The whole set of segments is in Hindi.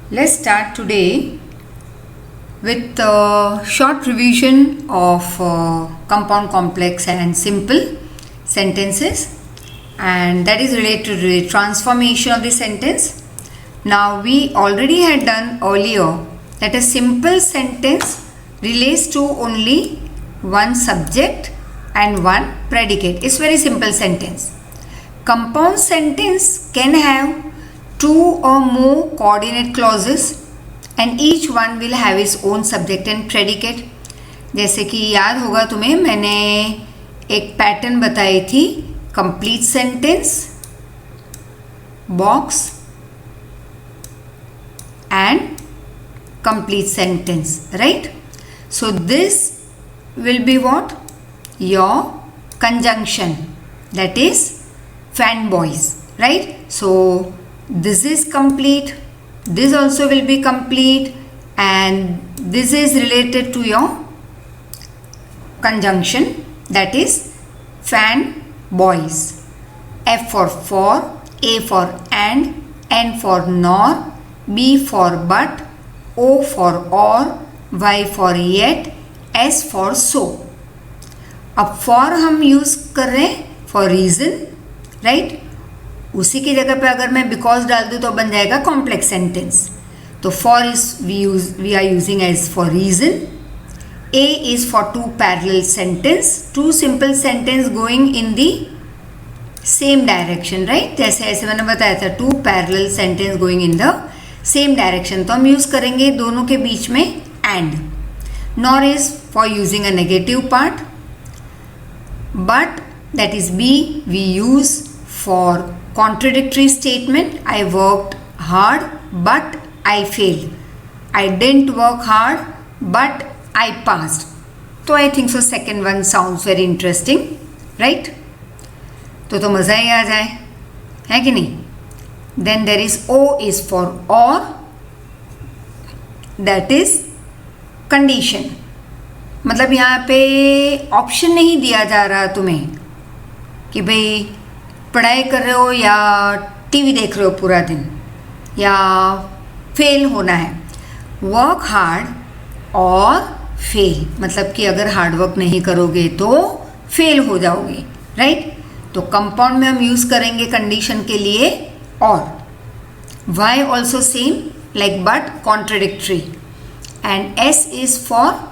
Let's start today with a short revision of compound, complex and simple sentences, and that is related to the transformation of the sentence. Now we already had done earlier that a simple sentence relates to only one subject and one predicate. It's very simple sentence. Compound sentence can have two or more coordinate clauses and each one will have its own subject and predicate. जैसे कि याद होगा तुम्हें, मैंने एक पैटर्न बताई थी, complete sentence, box and complete sentence, right? So this will be what? Your conjunction, that is fanboys, right? So this is complete, this also will be complete, and this is related to your conjunction, that is fanboys. F for, A for and, N for nor, B for but, O for or, Y for yet, S for so. अब फॉर हम यूज कर रहे हैं फॉर रीजन, राइट? उसी की जगह पे अगर मैं बिकॉज डाल दूँ तो बन जाएगा कॉम्प्लेक्स सेंटेंस. तो for is we are using as for reason. A is for two parallel sentence, two simple sentence going in the same direction, right? जैसे ऐसे मैंने बताया था, two parallel sentence going in the same direction, तो हम यूज करेंगे दोनों के बीच में and. Nor is for using a negative part. But, that is B, we use for contradictory statement. I worked hard but I failed. I didn't work hard but I passed. So I think so second one sounds very interesting, right? तो मज़ा ही आ जाए, है कि नहीं? Then there is O is for or, that is condition. मतलब यहाँ पे ऑप्शन नहीं दिया जा रहा तुम्हें कि भाई पढ़ाई कर रहे हो या टीवी देख रहे हो पूरा दिन या फेल होना है. वर्क हार्ड और फेल, मतलब कि अगर हार्ड वर्क नहीं करोगे तो फेल हो जाओगे, राइट? तो कंपाउंड में हम यूज़ करेंगे कंडीशन के लिए और. Y also same like but, contradictory. And S is for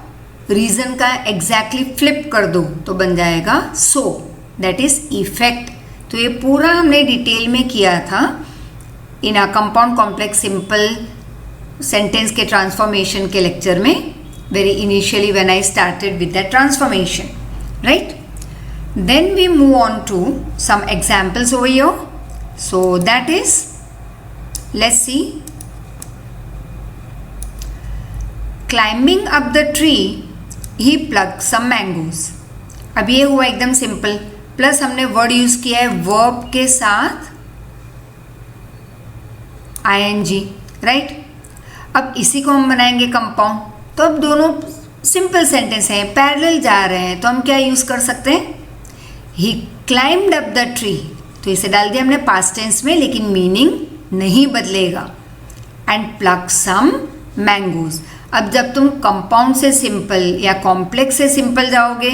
reason का एग्जैक्टली फ्लिप कर दो तो बन जाएगा सो, दैट इज इफेक्ट. तो ये पूरा हमने डिटेल में किया था in a compound, complex, simple sentence के ट्रांसफॉर्मेशन के लेक्चर में, very initially when I started with that transformation, right? Then we move on to some examples over here. So that is, let's see, climbing up the tree he plug some mangoes. अब ये हुआ एकदम सिंपल, प्लस हमने वर्ड यूज किया है वर्ब के साथ आईएनजी, राइट? अब इसी को हम बनाएंगे कंपाउंड. तो अब दोनों सिंपल सेंटेंस हैं, पैरेलल जा रहे हैं, तो हम क्या यूज कर सकते हैं? ही क्लाइम्ड अप द ट्री. तो इसे डाल दिया हमने पास्ट टेंस में, लेकिन मीनिंग नहीं बदलेगा. And plug some mangoes. अब जब तुम कंपाउंड से सिंपल या कॉम्प्लेक्स से सिंपल जाओगे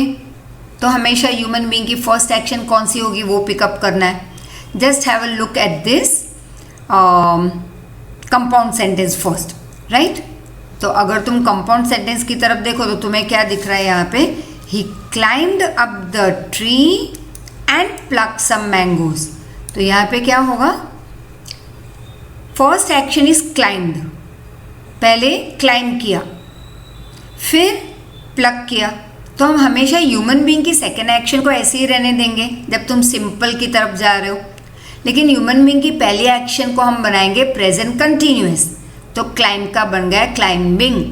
तो हमेशा ह्यूमन बीइंग की फर्स्ट एक्शन कौन सी होगी वो पिकअप करना है. Just have a look at this compound sentence first, right? तो अगर तुम कंपाउंड सेंटेंस की तरफ देखो तो तुम्हें क्या दिख रहा है यहाँ पे? He climbed up the tree and plug some mangoes. तो यहाँ पे क्या होगा? फर्स्ट एक्शन इज क्लाइम्ड, पहले क्लाइम किया फिर प्लग किया. तो हम हमेशा ह्यूमन बीइंग की सेकेंड एक्शन को ऐसे ही रहने देंगे जब तुम सिंपल की तरफ जा रहे हो, लेकिन ह्यूमन बीइंग की पहली एक्शन को हम बनाएंगे प्रेजेंट कंटिन्यूअस. तो क्लाइम का बन गया climbing.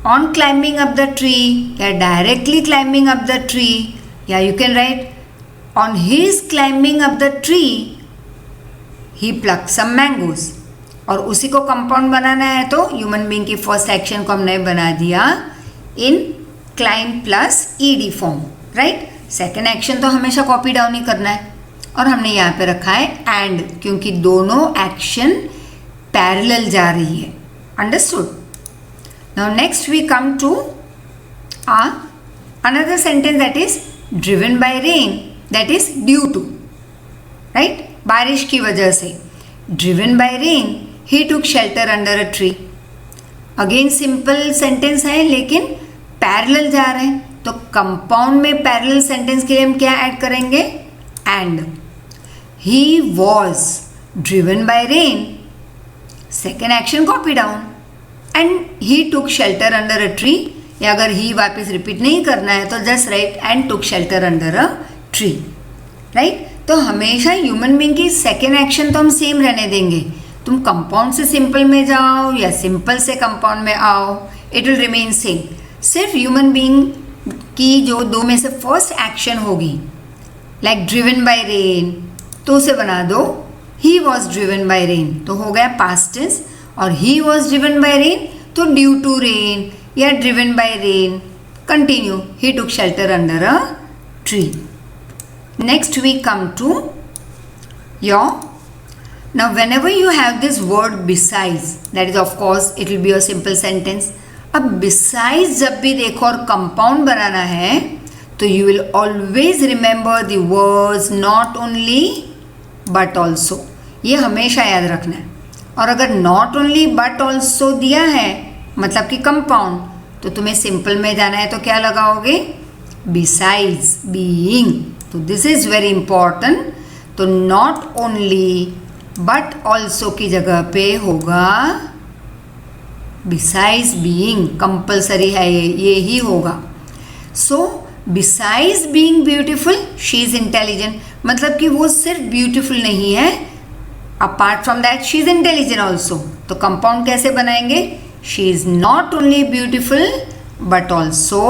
On climbing up the tree या directly climbing up the tree, या you can write on his climbing up the tree he plug some mangoes. और उसी को कंपाउंड बनाना है तो ह्यूमन बीइंग की फर्स्ट एक्शन को हमने बना दिया in climb plus ED form, right? Second action तो हमेशा कॉपी डाउन ही करना है और हमने यहाँ पे रखा है एंड, क्योंकि दोनों एक्शन पैरेलल जा रही है. Understood. Now next we come to another sentence that is driven by rain, that is due to, right? बारिश की वजह से. driven by rain he took shelter under a tree. Again simple sentence है लेकिन पैरेलल जा रहे हैं, तो कंपाउंड में पैरेलल सेंटेंस के लिए हम क्या ऐड करेंगे? And. He was driven by rain, second action copy down, and he took shelter under a tree. या अगर ही वापस रिपीट नहीं करना है तो just right and took shelter under a tree. Right. तो हमेशा ह्यूमन बीइंग की सेकेंड एक्शन तो हम सेम रहने देंगे. तुम कंपाउंड से सिंपल में जाओ या सिंपल से कंपाउंड में आओ, इट विल रिमेन सेम. सिर्फ ह्यूमन बीइंग की जो दो में से फर्स्ट एक्शन होगी, लाइक ड्रिवन बाय रेन, तो उसे बना दो he was driven by rain, तो हो गया पास्ट टेंस. और he was driven by rain तो ड्यू टू रेन या driven by rain. Continue. He took shelter under a tree. Next we come to your. Now whenever you have this word besides, that is of course it will be a simple sentence. अब besides जब भी देखो और compound बनाना है तो you will always remember the words not only but also. ये हमेशा याद रखना है. और अगर not only but also दिया है मतलब कि compound, तो तुम्हें simple में जाना है तो क्या लगाओगे? besides, being. तो this is very important. तो not only बट ऑल्सो की जगह पे होगा बिसाइड्स बीइंग. कंपल्सरी है ये ही होगा. So besides being beautiful she is intelligent. मतलब कि वो सिर्फ ब्यूटिफुल नहीं है, apart from that she is intelligent also. तो कंपाउंड कैसे बनाएंगे? She is not only beautiful but also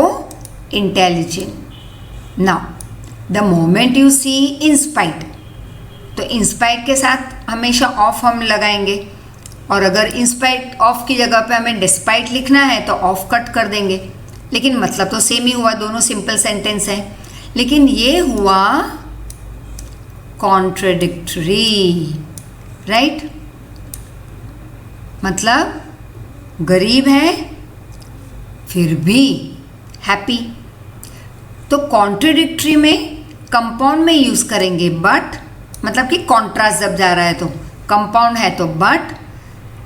intelligent. Now the moment you see in spite, तो इंस्पाइट के साथ हमेशा ऑफ हम लगाएंगे. और अगर इंस्पाइट ऑफ की जगह पे हमें डिस्पाइट लिखना है तो ऑफ कट कर देंगे. लेकिन मतलब तो सेम ही हुआ, दोनों सिंपल सेंटेंस है. लेकिन ये हुआ कॉन्ट्रडिक्टरी. राइट. मतलब गरीब है फिर भी हैप्पी. तो कॉन्ट्रडिक्टरी में कंपाउंड में यूज करेंगे बट, मतलब कि कॉन्ट्रास्ट जब जा रहा है तो. कंपाउंड है तो बट,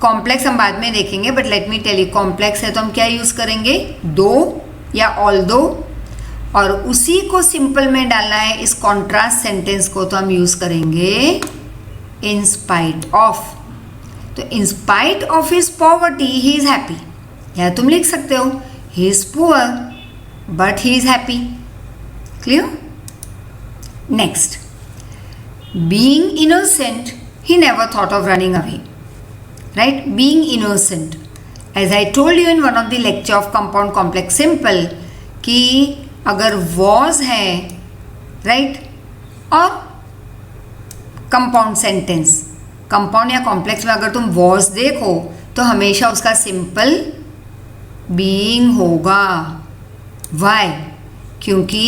कॉम्प्लेक्स हम बाद में देखेंगे, but let me tell you, complex है तो हम क्या यूज़ करेंगे? दो या ऑल दो. और उसी को सिंपल में डालना है इस कॉन्ट्रास्ट सेंटेंस को, तो हम यूज़ करेंगे इन स्पाइट ऑफ. तो in spite of his poverty he is happy. या तुम लिख सकते हो he is poor but he is happy. Clear. Next. Being innocent, he never thought of running away. Right? Being innocent. As I told you in one of the lecture of compound complex simple, कि अगर was है, right? और compound sentence, compound या complex में अगर तुम was देखो तो हमेशा उसका simple being होगा. Why? क्योंकि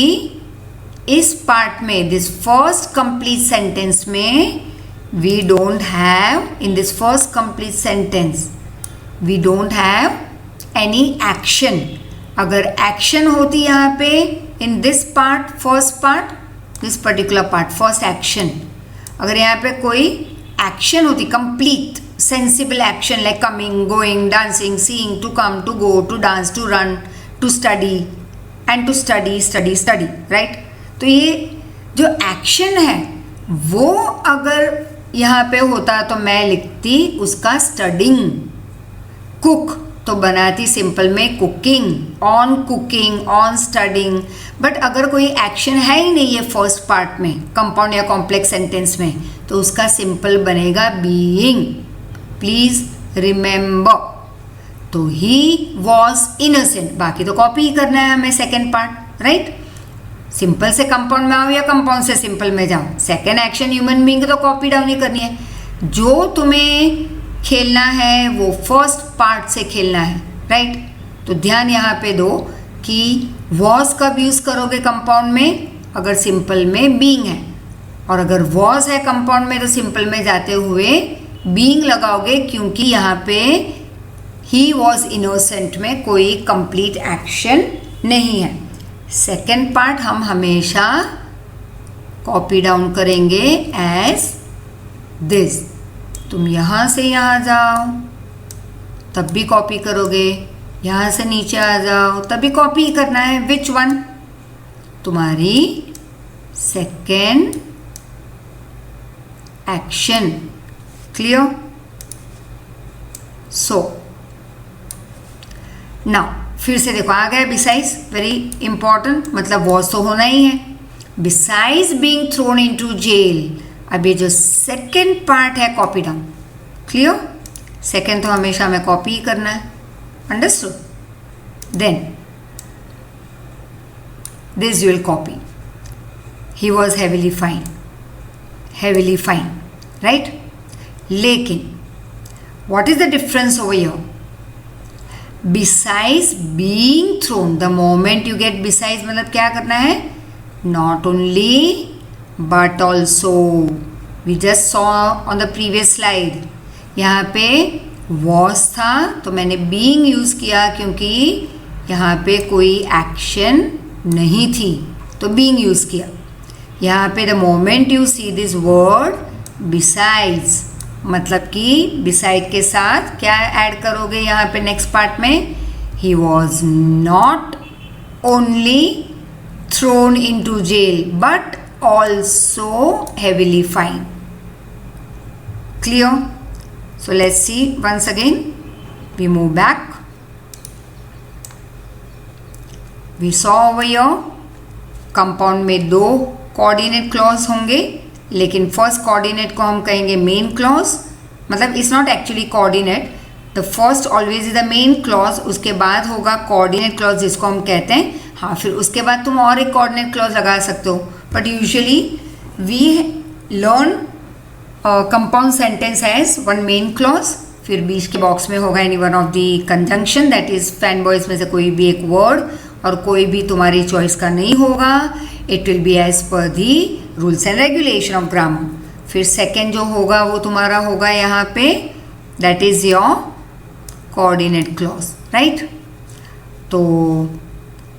इस पार्ट में, दिस फर्स्ट कंप्लीट सेंटेंस में, we don't have, in this first complete sentence we don't have any action. अगर एक्शन होती यहाँ पे in this part, first part, this particular part, first action, अगर यहाँ पे कोई एक्शन होती, complete sensible action like coming, going, dancing, seeing, to come, to go, to dance, to run, to study and to study, study, study. Right. तो ये जो एक्शन है वो अगर यहाँ पे होता तो मैं लिखती उसका स्टडिंग. कुक तो बनाती सिंपल में कुकिंग, ऑन स्टडिंग. बट अगर कोई एक्शन है ही नहीं है फर्स्ट पार्ट में, कंपाउंड या कॉम्प्लेक्स सेंटेंस में, तो उसका सिंपल बनेगा बीइंग. Please remember. तो ही वॉज इनोसेंट. बाकी तो कॉपी ही करना है हमें सेकेंड पार्ट. राइट. सिंपल से कंपाउंड में आओ या कंपाउंड से सिंपल में जाओ, सेकेंड एक्शन ह्यूमन बीइंग तो कॉपी डाउन ही करनी है. जो तुम्हें खेलना है वो फर्स्ट पार्ट से खेलना है. राइट. तो ध्यान यहाँ पे दो कि वॉज कब यूज करोगे कंपाउंड में? अगर सिंपल में बीइंग है. और अगर वॉज है कंपाउंड में तो सिंपल में जाते हुए बीइंग लगाओगे क्योंकि यहाँ पे ही वॉज इनोसेंट में कोई कंप्लीट एक्शन नहीं है। सेकेंड पार्ट हम हमेशा कॉपी डाउन करेंगे एज दिस। तुम यहाँ से यहाँ जाओ तब भी कॉपी करोगे, यहाँ से नीचे आ जाओ तब भी कॉपी ही करना है। Which one? तुम्हारी second action. Clear? So now फिर से देखो आ गया बिसाइड्स, वेरी इंपॉर्टेंट, मतलब वॉज तो होना ही है। Besides being thrown into jail, अब ये जो सेकेंड पार्ट है कॉपी डाउन। क्लियर? सेकेंड तो हमेशा हमें कॉपी ही करना है। Understood? Then this you will copy. He was heavily fine, heavily fine, right? लेकिन what is the difference over here? Besides being thrown, the moment you get besides मतलब क्या करना है? Not only but also. We just saw on the previous slide. यहाँ पे was था तो मैंने being यूज किया क्योंकि यहाँ पे कोई एक्शन नहीं थी तो being यूज किया। यहाँ पे the moment you see this word besides मतलब कि बिसाइड के साथ क्या ऐड करोगे यहाँ पे नेक्स्ट पार्ट में? He was not only thrown in to jail but also heavily fined. Clear? So let's see once again, we move back. We saw over your compound में दो कोऑर्डिनेट क्लॉज होंगे, लेकिन फर्स्ट कोऑर्डिनेट को हम कहेंगे मेन क्लॉज, मतलब it's not actually coordinate, the first always is the main clause, उसके बाद होगा कोऑर्डिनेट क्लॉज जिसको हम कहते हैं। हाँ, फिर उसके बाद तुम और एक कोऑर्डिनेट क्लॉज लगा सकते हो, but usually we learn compound sentence as one main clause, फिर बीच के बॉक्स में होगा any one of the conjunction, that is FANBOYS में से कोई भी एक वर्ड, और कोई भी तुम्हारी चॉइस का नहीं होगा। It will be as per the rules and regulation of grammar. फिर सेकेंड जो होगा वो तुम्हारा होगा यहाँ पे, that is your coordinate clause, right? तो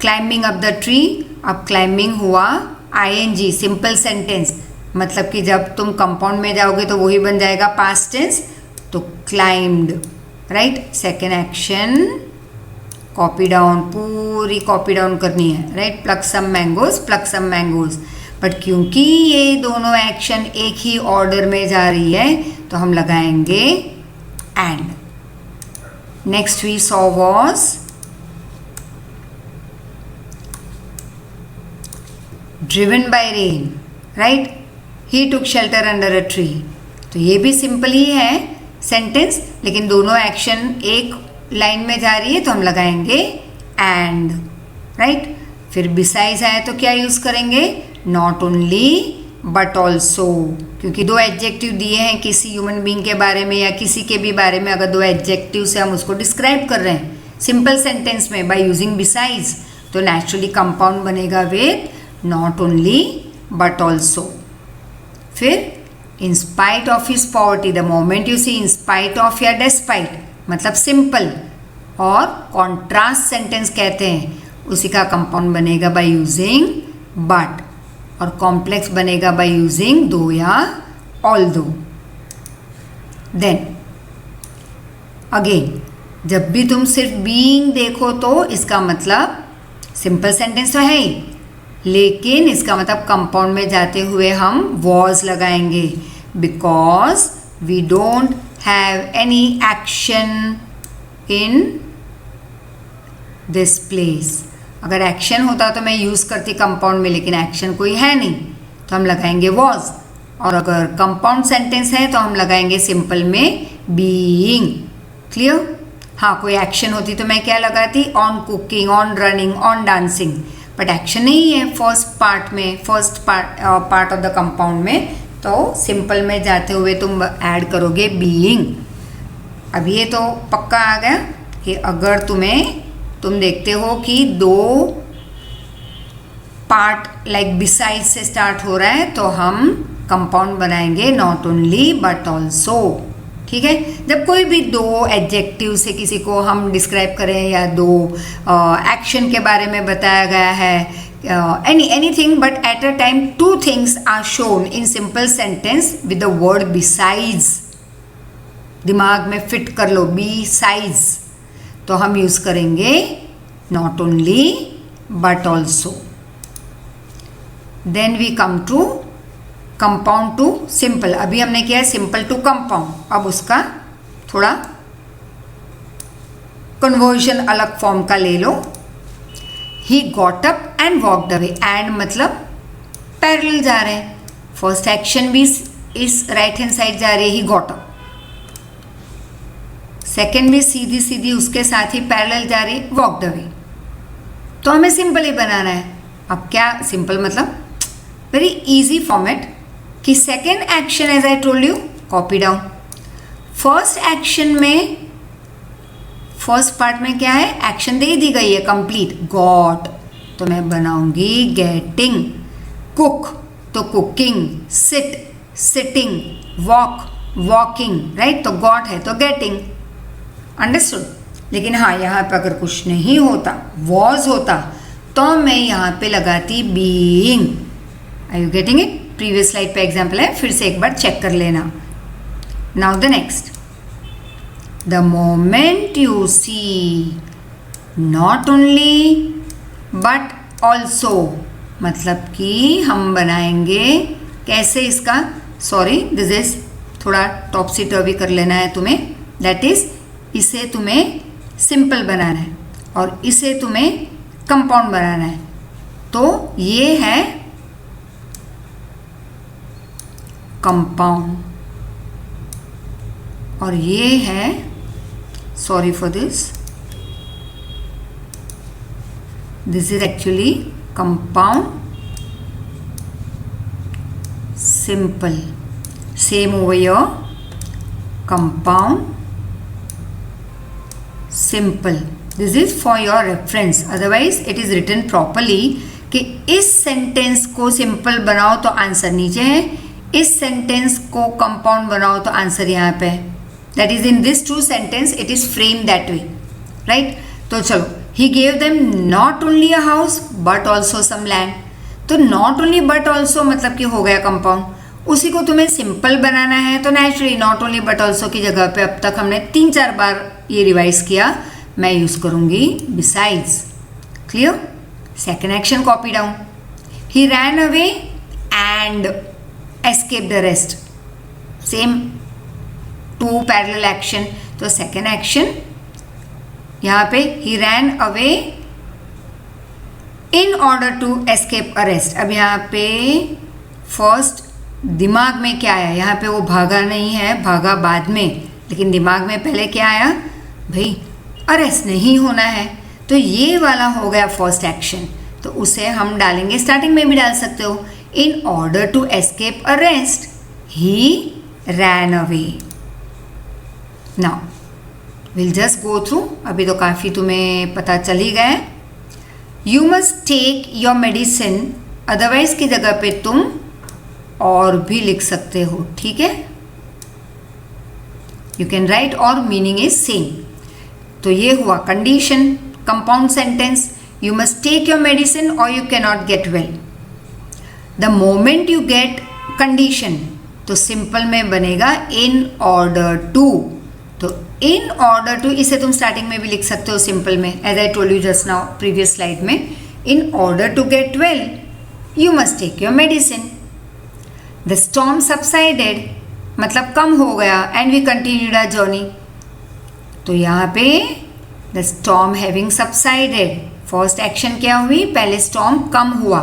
क्लाइंबिंग अप द ट्री, अब क्लाइंबिंग हुआ आईएनजी, सिंपल सेंटेंस, मतलब कि जब तुम कंपाउंड में जाओगे तो वही बन जाएगा पास्ट टेंस, तो climbed, right? Second action copy down, पूरी कॉपी डाउन करनी है, right? Pluck some mangoes, pluck some mangoes. But क्योंकि ये दोनों एक्शन एक ही ऑर्डर में जा रही है तो हम लगाएंगे and. Next we saw was driven by rain, right? He took shelter under a tree, तो ये भी सिंपल ही है सेंटेंस, लेकिन दोनों एक्शन एक लाइन में जा रही है तो हम लगाएंगे एंड, राइट? फिर बिसाइड्स आए तो क्या यूज करेंगे? नॉट ओनली बट ऑल्सो, क्योंकि दो एडजेक्टिव दिए हैं किसी ह्यूमन बीइंग के बारे में या किसी के भी बारे में, अगर दो एडजेक्टिव से हम उसको डिस्क्राइब कर रहे हैं सिंपल सेंटेंस में बाय यूजिंग बिसाइड्स, तो नेचुरली कंपाउंड बनेगा with not only but also. फिर in spite of his poverty, the moment you see in spite of या डेस्पाइट मतलब सिंपल, और कॉन्ट्रास्ट सेंटेंस कहते हैं, उसी का कंपाउंड बनेगा बाय यूजिंग बट, और कॉम्प्लेक्स बनेगा बाय यूजिंग दो या ऑल दो। देन अगेन जब भी तुम सिर्फ बीइंग देखो तो इसका मतलब सिंपल सेंटेंस तो है ही, लेकिन इसका मतलब कंपाउंड में जाते हुए हम वॉज लगाएंगे, because we don't have any action in this place। अगर एक्शन होता तो मैं यूज़ करती कंपाउंड में, लेकिन एक्शन कोई है नहीं तो हम लगाएंगे was, और अगर कंपाउंड सेंटेंस है तो हम लगाएंगे सिंपल में being। क्लियर? हाँ, कोई एक्शन होती तो मैं क्या लगाती? On cooking, on running, on dancing, but action नहीं है फर्स्ट पार्ट में, first part of the compound में, तो सिंपल में जाते हुए तुम ऐड करोगे बीइंग। अब ये तो पक्का आ गया कि अगर तुम देखते हो कि दो पार्ट लाइक बिसाइड से स्टार्ट हो रहा है तो हम कंपाउंड बनाएंगे नॉट ओनली बट ऑल्सो। ठीक है। जब कोई भी दो एडजेक्टिव से किसी को हम डिस्क्राइब करें या दो एक्शन के बारे में बताया गया है, anything, but at a time two things are shown in simple sentence with the word besides, दिमाग में फिट कर लो, बिसाइड्स, तो हम यूज करेंगे not only but also. Then we come to compound to simple. अभी हमने किया है सिंपल टू कंपाउंड, अब उसका थोड़ा कन्वर्जन अलग फॉर्म का ले लो। He got up and walked away, and मतलब पैरेलल जा रहे हैं, फर्स्ट एक्शन भी इस राइट हैंड साइड जा रही है, ही गॉट अप, सेकेंड भी सीधी सीधी उसके साथ ही पैरेलल जा रही है, वॉकड अवे। तो हमें सिंपल ही बनाना है। अब क्या सिंपल मतलब वेरी इजी फॉर्मेट कि second action as I told you copy down, first action में फर्स्ट पार्ट में क्या है, एक्शन दे दी गई है कंप्लीट, गॉट, तो मैं बनाऊंगी गेटिंग, कुक तो cooking, sit sitting, walk walking, right, तो गॉट है तो गेटिंग, अंडरस्टूड। लेकिन हाँ यहाँ पे अगर कुछ नहीं होता, वॉज होता, तो मैं यहाँ पे लगाती being. Are you getting it? Previous slide पे एग्जाम्पल है, फिर से एक बार चेक कर लेना। Now the next, the moment you see not only but also, मतलब कि हम बनाएंगे कैसे इसका, सॉरी दिस इज थोड़ा टॉपसी टर्वी कर लेना है तुम्हें, दैट इज इसे तुम्हें सिंपल बनाना है और इसे तुम्हें कंपाउंड बनाना है। तो ये है कंपाउंड और ये है, sorry for this is actually compound simple, same over your, compound simple, this is for your reference, otherwise it is written properly कि इस सेंटेंस को सिंपल बनाओ तो आंसर नीचे है, इस सेंटेंस को कंपाउंड बनाओ तो आंसर यहाँ पे है, that is in this two sentence it is frame that way, right. तो चलो, he gave them not only a house but also some land, तो नॉट ओनली बट ऑल्सो मतलब कि हो गया कंपाउंड, उसी को तुम्हें सिंपल बनाना है तो naturally not only but also की जगह पे अब तक हमने 3-4 बार ये रिवाइज किया, मैं यूज करूंगी besides, clear. Second action copy down, he ran away and escape the arrest, same to parallel action, तो सेकेंड एक्शन यहाँ पे he ran away in order to escape arrest. अब यहाँ पे फर्स्ट दिमाग में क्या आया, यहाँ पे वो भागा नहीं है, भागा बाद में, लेकिन दिमाग में पहले क्या आया, भाई अरेस्ट नहीं होना है, तो ये वाला हो गया फर्स्ट एक्शन, तो उसे हम डालेंगे, स्टार्टिंग में भी डाल सकते हो, in order to escape arrest he ran away. Now will just go through, अभी तो काफ़ी तुम्हें पता चल ही गया है। You must take your medicine, otherwise की जगह पे तुम और भी लिख सकते हो, ठीक है, यू कैन राइट और मीनिंग इज सेम। तो ये हुआ condition, compound sentence, you must take your medicine और you can not get well. The moment you get condition, तो सिंपल में बनेगा इन ऑर्डर टू, तो इन ऑर्डर टू इसे तुम स्टार्टिंग में भी लिख सकते हो सिंपल में, as I told you just now previous slide में, in order to get well you must take your medicine. The storm subsided मतलब कम हो गया, and we continued our journey, तो यहाँ पे the storm having subsided, first action क्या हुई, पहले स्टॉर्म कम हुआ,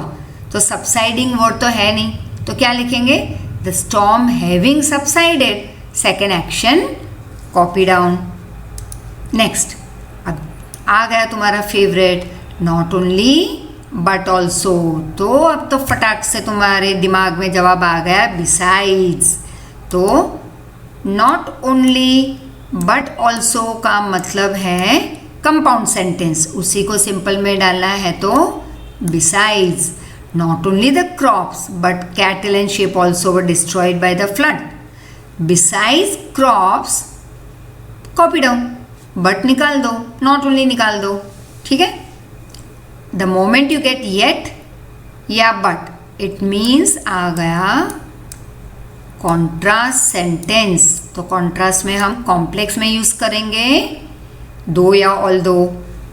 तो सबसाइडिंग वर्ड तो है नहीं, तो क्या लिखेंगे, the storm having subsided, second action copy down. Next, अब आ गया तुम्हारा favourite not only but also, तो अब तो फटाक से तुम्हारे दिमाग में जवाब आ गया बिसाइड्स, तो नॉट ओनली बट ऑल्सो का मतलब है कंपाउंड सेंटेंस, उसी को सिंपल में डालना है तो besides. Not only the crops but cattle and sheep also were destroyed by the flood. Besides crops copy down, but निकाल दो, नॉट ओनली निकाल दो, ठीक है। The moment you gate yet या बट, इट मीन्स आ गया कॉन्ट्रास्ट सेंटेंस। तो कॉन्ट्रास्ट में हम कॉम्प्लेक्स में यूज करेंगे दो या ऑल दो।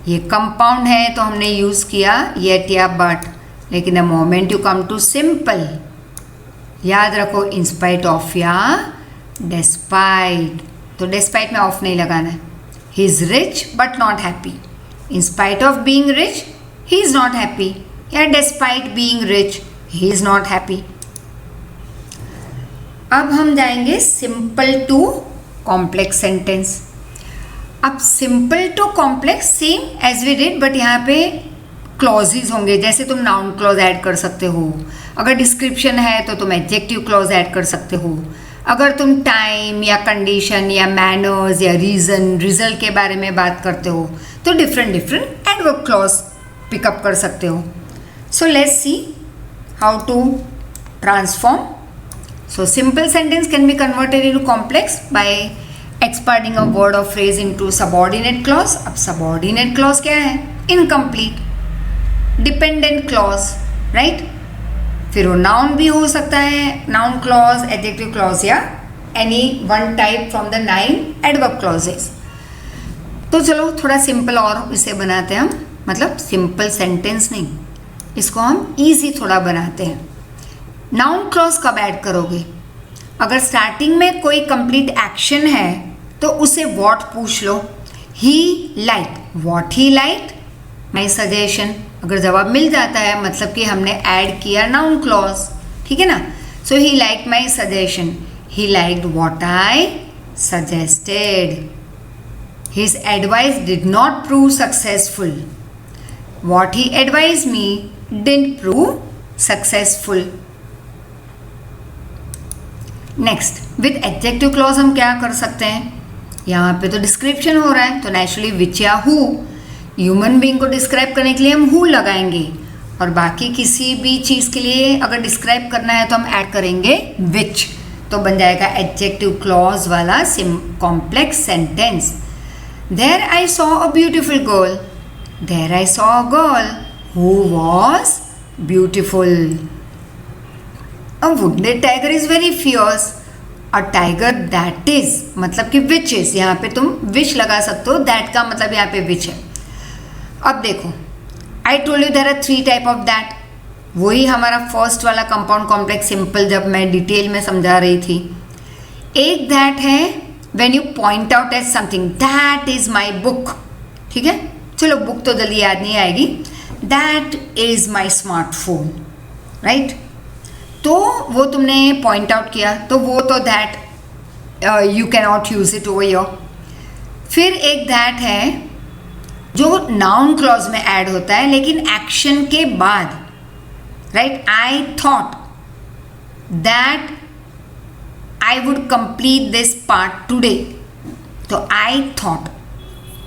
ये कंपाउंड है तो हमने यूज किया येट या बट, लेकिन the moment you come to simple, याद रखो इंस्पाइट ऑफ या डेस्पाइट। तो डेस्पाइट में ऑफ नहीं लगाना है। He is rich but not happy, in spite of being rich he is not happy, या despite being rich he is not happy. अब हम जाएंगे सिंपल टू कॉम्प्लेक्स सेंटेंस। अब simple to complex same as we did, but यहाँ पे क्लॉजेज होंगे। जैसे तुम नाउन क्लॉज ऐड कर सकते हो, अगर डिस्क्रिप्शन है तो तुम एडजेक्टिव क्लॉज ऐड कर सकते हो, अगर तुम टाइम या कंडीशन या मैनर्स या रीजन, रिजल्ट के बारे में बात करते हो तो different different adverb clause pick up कर सकते हो। So let's see how to transform. So simple sentence can be converted into complex by expanding a word or phrase into subordinate clause. अब subordinate clause क्या है? Incomplete, dependent clause, right? फिर वो noun भी हो सकता है, noun clause, adjective clause या any one type from the 9 adverb clauses. तो चलो थोड़ा simple और इसे बनाते हैं हम, मतलब simple sentence नहीं, इसको हम easy थोड़ा बनाते हैं। नाउन क्लॉज कब ऐड करोगे? अगर स्टार्टिंग में कोई कंप्लीट एक्शन है तो उसे व्हाट पूछ लो। He like, what he like, my suggestion. अगर जवाब मिल जाता है मतलब कि हमने ऐड किया नाउन क्लॉज, ठीक है ना। So he like my suggestion, he liked what I suggested, his advice did not prove successful, what he advise me didn't prove successful. Next, with adjective clause हम क्या कर सकते हैं? यहाँ पे तो डिस्क्रिप्शन हो रहा है तो नेचुरली विच या हु, ह्यूमन बीइंग को डिस्क्राइब करने के लिए हम हु लगाएंगे, और बाकी किसी भी चीज़ के लिए अगर डिस्क्राइब करना है तो हम ऐड करेंगे विच। तो बन जाएगा एडजेक्टिव क्लॉज वाला complex sentence. There I saw a beautiful girl, there I saw a girl who was beautiful. A wounded tiger is very fierce. A tiger that is, मतलब कि which is, यहाँ पे तुम which लगा सकते हो, that का मतलब यहाँ पे which है। अब देखो, I told you there are 3 type of that. वही हमारा फर्स्ट वाला कंपाउंड कॉम्प्लेक्स सिंपल जब मैं डिटेल में समझा रही थी। एक that है when you point out as something, that is my book, ठीक है। चलो बुक तो जल्दी याद नहीं आएगी। That is my smartphone, right? तो वो तुमने पॉइंट आउट किया तो वो तो that you can not use it over your. फिर एक दैट है जो नाउन क्लॉज में ऐड होता है लेकिन एक्शन के बाद, right. I thought that I would complete this part today, तो आई थॉट,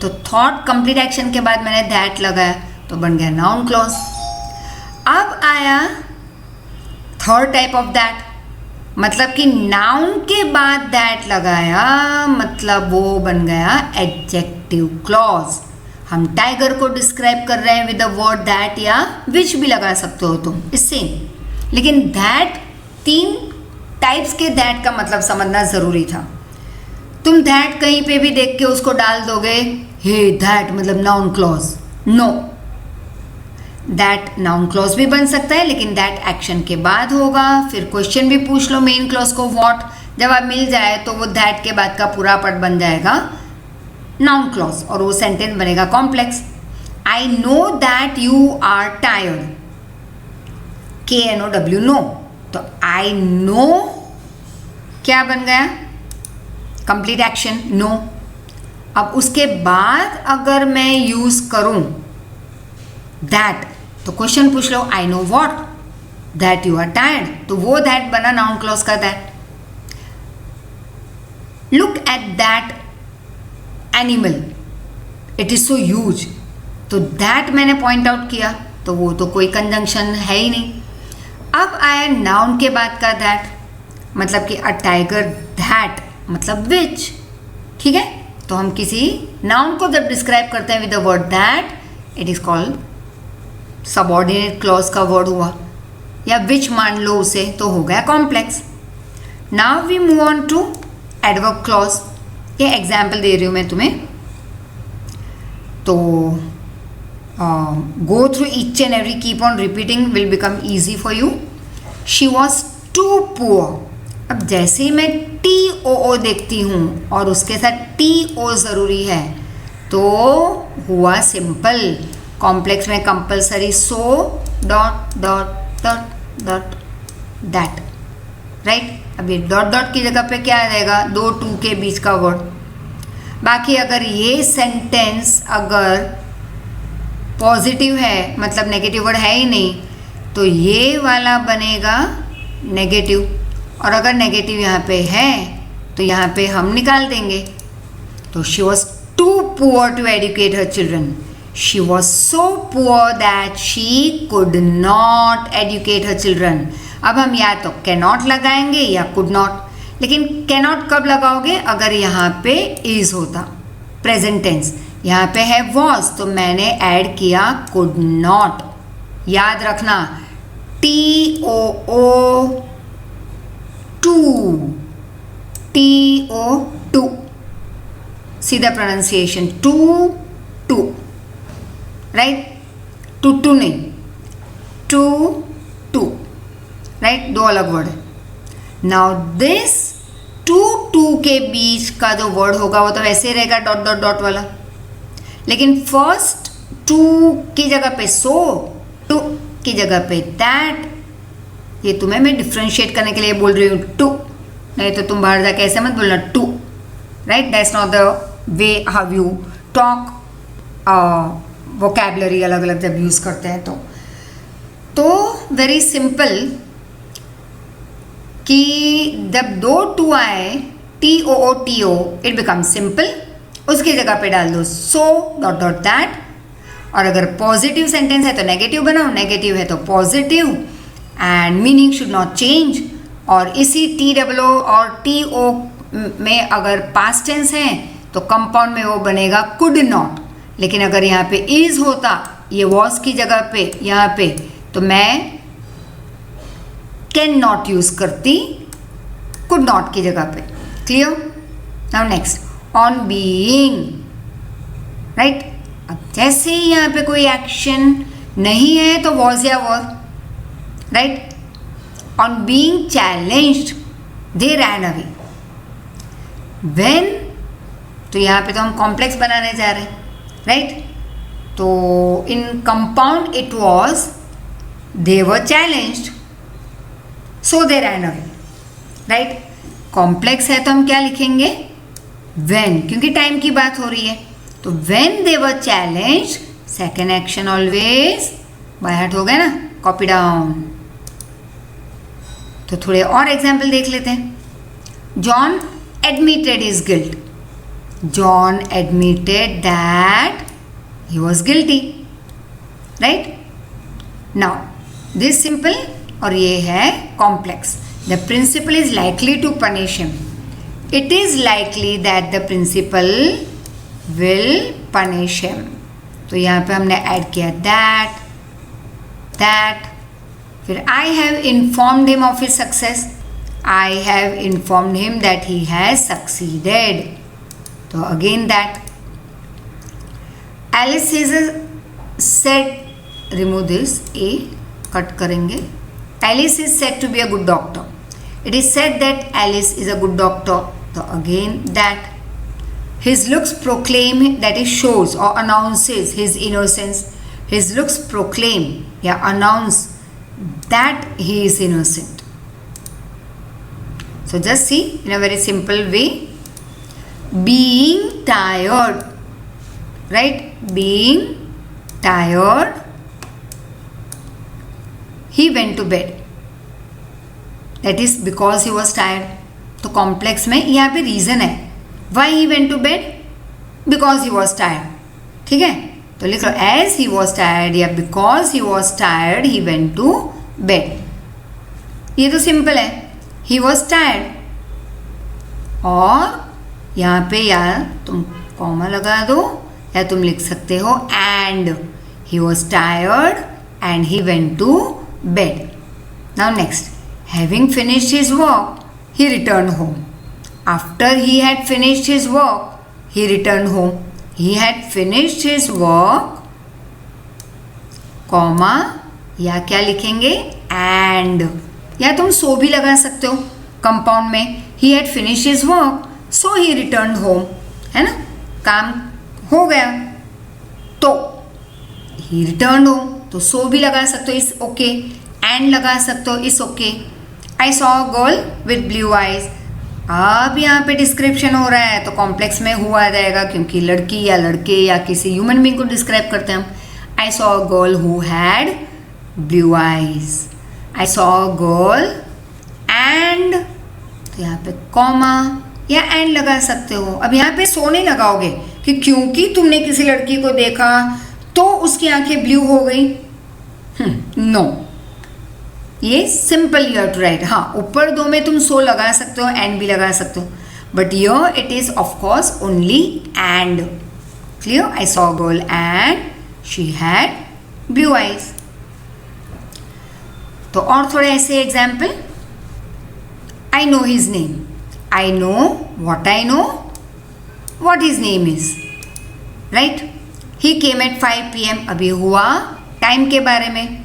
तो थॉट कंप्लीट एक्शन के बाद मैंने दैट लगाया तो बन गया नाउन क्लॉज। अब आया थर्ड टाइप ऑफ दैट, मतलब कि नाउन के बाद दैट लगाया मतलब वो बन गया एडजेक्टिव क्लॉज। हम टाइगर को डिस्क्राइब कर रहे हैं विद द वर्ड दैट या विच भी लगा सकते हो तुम, इससे। लेकिन दैट, 3 टाइप्स के दैट का मतलब समझना ज़रूरी था। तुम दैट कहीं पे भी देख के उसको डाल दोगे, हे दैट मतलब noun clause, no. That noun clause भी बन सकता है लेकिन दैट एक्शन के बाद होगा। फिर क्वेश्चन भी पूछ लो मेन क्लॉज को व्हाट, जवाब मिल जाए तो वो दैट के बाद का पूरा पार्ट बन जाएगा नाउन क्लॉज और वो सेंटेंस बनेगा complex. I know that you are tired, KNOW, know. तो आई नो क्या बन गया? Complete action, no. अब उसके बाद अगर मैं यूज करूं दैट तो क्वेश्चन पूछ लो, I know what, that you are tired, तो वो दैट बना नाउन क्लॉज का that. Look at that animal, it is so huge, तो दैट मैंने पॉइंट आउट किया तो वो तो कोई कंजंक्शन है ही नहीं। अब आया नाउन के बाद का दैट, मतलब कि अ टाइगर दैट मतलब विच, ठीक है। तो हम किसी नाउन को जब डिस्क्राइब करते हैं with the word that, it is called subordinate clause का वर्ड हुआ, या विच मान लो उसे तो हो गया complex. Now we move on to adverb clause. ये एग्जाम्पल दे रही हूँ मैं तुम्हें, तो go through each and every, keep on repeating, will become easy for you. She was too poor. अब जैसे ही मैं TOO देखती हूँ और उसके साथ TO ज़रूरी है तो हुआ सिंपल। कॉम्प्लेक्स में compulsory so dot dot dot dot that, right. अब ये डॉट डॉट की जगह पे क्या आ जाएगा, 2 2 के बीच का वर्ड। बाकी अगर ये सेंटेंस अगर पॉजिटिव है, मतलब नेगेटिव वर्ड है ही नहीं, तो ये वाला बनेगा नेगेटिव, और अगर नेगेटिव यहाँ पे है तो यहाँ पे हम निकाल देंगे। तो she was too poor to educate her children. She was so poor that she could not educate her children. अब हम या तो कैन नॉट लगाएंगे या कुड नॉट, लेकिन कैन नॉट कब लगाओगे, अगर यहाँ पे इज होता, प्रेजेंट टेंस। यहाँ पे है वॉज, तो मैंने ऐड किया कुड नॉट। याद रखना TOO टू, TO2, सीधा pronunciation to too, right. To too नहीं, टू टू, राइट, दो अलग वर्ड है। नाउ दिस टू के बीच का जो वर्ड होगा वो तो वैसे ही रहेगा डॉट डॉट डॉट वाला, लेकिन फर्स्ट टू की जगह पे सो, टू की जगह पे दैट। ये तुम्हें मैं डिफ्रेंशिएट करने के लिए बोल रही हूँ टू, नहीं तो तुम बाहर जाके ऐसे मत बोलना too, right. That's not the way how you talk. Vocabulary अलग अलग जब यूज़ करते हैं तो वेरी सिंपल कि जब 2 टू आए TOO इट बिकम सिंपल, उसकी जगह पे डाल दो सो डॉट डॉट दैट। और अगर पॉजिटिव सेंटेंस है तो नेगेटिव बनाओ, नेगेटिव है तो positive, and meaning should not change. और इसी TOO और TO में अगर पास्ट टेंस है तो कंपाउंड में वो बनेगा कुड नॉट। लेकिन अगर यहाँ पे इज होता, ये वॉज की जगह पे यहाँ पे, तो मैं कैन नॉट यूज करती कुड नॉट की जगह पे। Clear? Now next, on being, right. अब जैसे ही यहाँ पे कोई एक्शन नहीं है तो वॉज या was, right. On being challenged they ran away. When, तो यहाँ पे तो हम कॉम्प्लेक्स बनाने जा रहे हैं, राइट। तो in compound it was they were challenged so they ran away, right. Complex है तो हम क्या लिखेंगे, व्हेन, क्योंकि टाइम की बात हो रही है। तो when they were challenged, second action always by heart हो गया ना, कॉपी डाउन। तो थोड़े और एग्जाम्पल देख लेते हैं। John admitted his guilt. John admitted that he was guilty, right. Now this simple और ये है complex. The principal is likely to punish him. It is likely that the principal will punish him. तो यहाँ पे हमने ऐड किया दैट, दैट, फिर I have informed him of his success. I have informed him that he has succeeded. तो again that. Alice is said, remove this, A cut करेंगे। Alice is said to be a good doctor. It is said that Alice is a good doctor. तो again that. His looks proclaim, that is shows or announces his innocence. His looks proclaim, yeah, announce that he is innocent. So just see in a very simple way. Being tired, right? Being tired, he went to bed. That is because he was tired. तो कॉम्प्लेक्स में यहाँ पे रीजन है Why he went to bed? Because he was tired. ठीक है, तो लिख लो as he was tired या because he was tired he went to bed. ये तो सिंपल है। ही वॉज टायर्ड। और यहाँ पे यार तुम कॉमा लगा दो या तुम लिख सकते हो and he was tired and he went to bed. Now next, having finished his work he returned home. After he had finished his work, he returned home. He had finished his work, comma या क्या लिखेंगे and, या तुम so भी लगा सकते हो कंपाउंड में। he had finished his work, so he returned home, है ना, काम हो गया तो he returned home, तो so भी लगा सकते हो इस ओके, and लगा सकते हो इस okay. I saw a girl with blue eyes. अब यहाँ पे डिस्क्रिप्शन हो रहा है तो कॉम्प्लेक्स में हुआ जाएगा क्योंकि लड़की या लड़के या किसी ह्यूमन बीइंग को डिस्क्राइब करते हैं हम। I saw a girl who had blue eyes. I saw a girl and, तो यहाँ पे कॉमा या एंड लगा सकते हो। अब यहाँ पे सो नहीं लगाओगे कि क्योंकि तुमने किसी लड़की को देखा तो उसकी आंखें ब्लू हो गई। नो, ये simple you have to write. हाँ, ऊपर दो में तुम सो लगा सकते हो, एंड भी लगा सकते हो, but yeah it is of course only and. Clear? I saw a girl and she had blue eyes. तो और थोड़े ऐसे example, I know his name, I know what I know what his name is, right. He came at 5 PM, अभी हुआ टाइम के बारे में,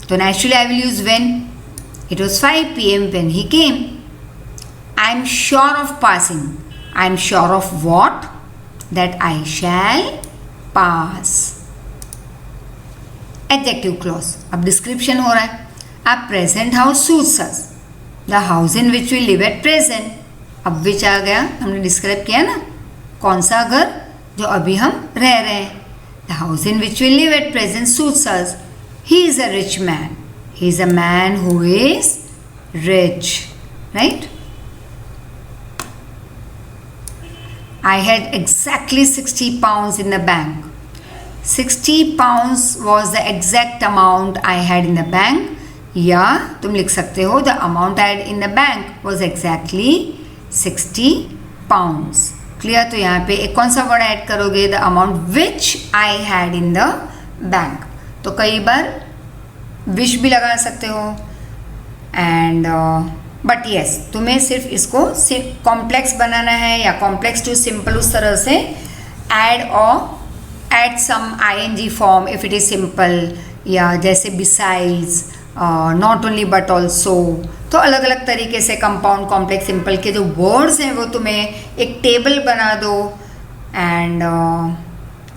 तो naturally I will use when. It was 5 PM when he came. I am sure of passing. I am sure of what? That I shall pass. Adjective clause. अब description हो रहा है। अब present house suits us. The house in which we live at present. अब which आ गया, हमने डिस्क्राइब किया ना, कौन सा घर जो अभी हम रह रहे हैं। The house in which we live at present suits us. He is a rich man. He is a man who is rich, right? I had exactly 60 pounds in the bank. 60 pounds was the exact amount I had in the bank. या तुम लिख सकते हो the amount I had in the bank was exactly 60 pounds. Clear? तो यहाँ पे एक कौन सा वर्ड ऐड करोगे? The amount which I had in the bank. तो कई बार विश भी लगा सकते हो एंड बट येस, तुम्हें सिर्फ इसको कॉम्प्लेक्स बनाना है या कॉम्प्लेक्स टू सिंपल उस तरह से add some ING form if it is simple, या जैसे besides, not only but also. तो अलग अलग तरीके से कंपाउंड, कॉम्प्लेक्स, सिंपल के जो वर्ड्स हैं वो तुम्हें एक टेबल बना दो एंड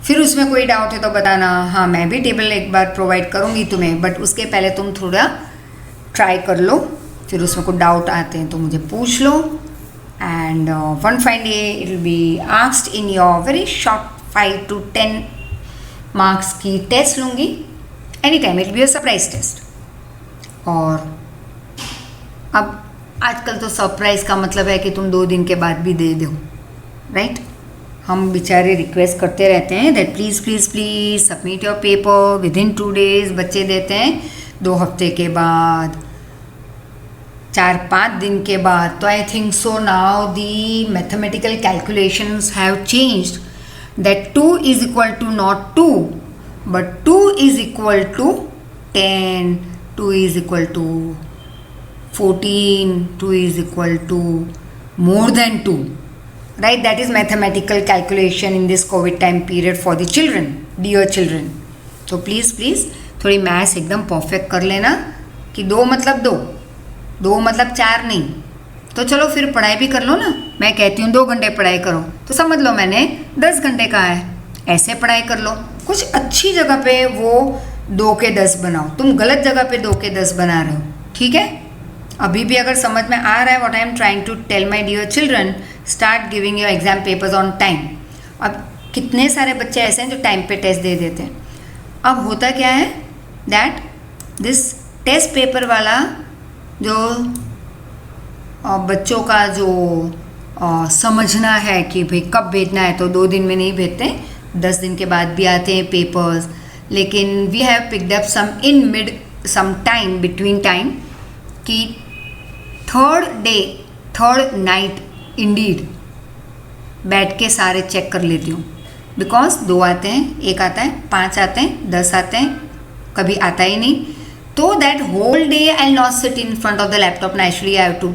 फिर उसमें कोई डाउट है तो बताना। हाँ, मैं भी टेबल एक बार प्रोवाइड करूँगी तुम्हें, बट उसके पहले तुम थोड़ा ट्राई कर लो, फिर उसमें कुछ डाउट आते हैं तो मुझे पूछ लो and one fine day it will be asked in your very short 5 to 10 marks की टेस्ट लूँगी। Any time it be a surprise test. और अब आजकल तो सरप्राइज़ का मतलब है कि तुम 2 दिन के बाद भी दे दो, राइट? हम बेचारे रिक्वेस्ट करते रहते हैं that please please please submit your paper with in 2 days। बच्चे देते हैं 2 हफ्ते के बाद, 4-5 दिन के बाद। तो I think so now the mathematical calculations have changed that 2 is equal to not 2 but 2 is equal to 10, 2 is equal to 14, 2 is equal to more than 2. Right, that is mathematical calculation in this COVID time period for the children, dear children. तो प्लीज़ थोड़ी मैथ्स एकदम परफेक्ट कर लेना कि 2 मतलब 2, 2 मतलब 4 नहीं। तो चलो फिर पढ़ाई भी कर लो ना। मैं कहती हूँ 2 घंटे पढ़ाई करो तो समझ लो मैंने 10 घंटे कहा है। ऐसे पढ़ाई कर लो, कुछ अच्छी जगह पे वो 2 के 10 बनाओ। तुम गलत जगह पे 2 के 10 बना रहे हो, ठीक है? अभी भी अगर समझ में आ रहा है what I am trying to tell my dear children, start giving your exam papers on time. अब कितने सारे बच्चे ऐसे हैं जो टाइम पे टेस्ट दे देते हैं। अब होता क्या है दैट दिस टेस्ट पेपर वाला जो बच्चों का जो समझना है कि भाई कब भेजना है, तो 2 दिन में नहीं भेजते, 10 दिन के बाद भी आते हैं पेपर्स। लेकिन we have picked up some in mid some time between time कि थर्ड नाइट इंडीड बैठ के सारे चेक कर लेती हूँ, बिकॉज 2 आते हैं, 1 आता है, 5 आते हैं, 10 आते हैं, कभी आता ही नहीं. तो that whole day I not sit in front of the laptop. Naturally I have to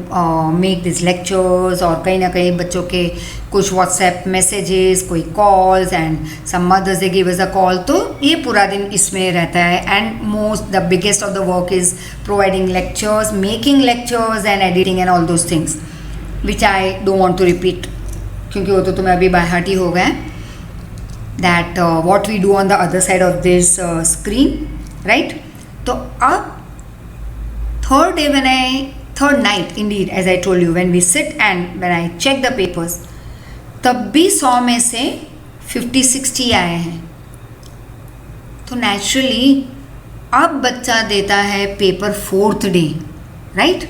make this lectures, और कहीं ना कहीं बच्चों के कुछ व्हाट्सएप मैसेजेस, कोई calls, and some mothers they give us a call. तो ये पूरा दिन इसमें रहता है. And most the biggest of the work is providing lectures, making lectures and editing and all those things which I don't want to repeat, क्योंकि वो तो तुम्हें अभी बाय हार्ट ही हो गए. That what we do on the other side of this screen, right. तो अब third night indeed, as I told you, when we sit and when I check the papers, तब भी 100 में से 50-60 आए हैं. तो नेचुरली अब बच्चा देता है पेपर 4th डे, राइट.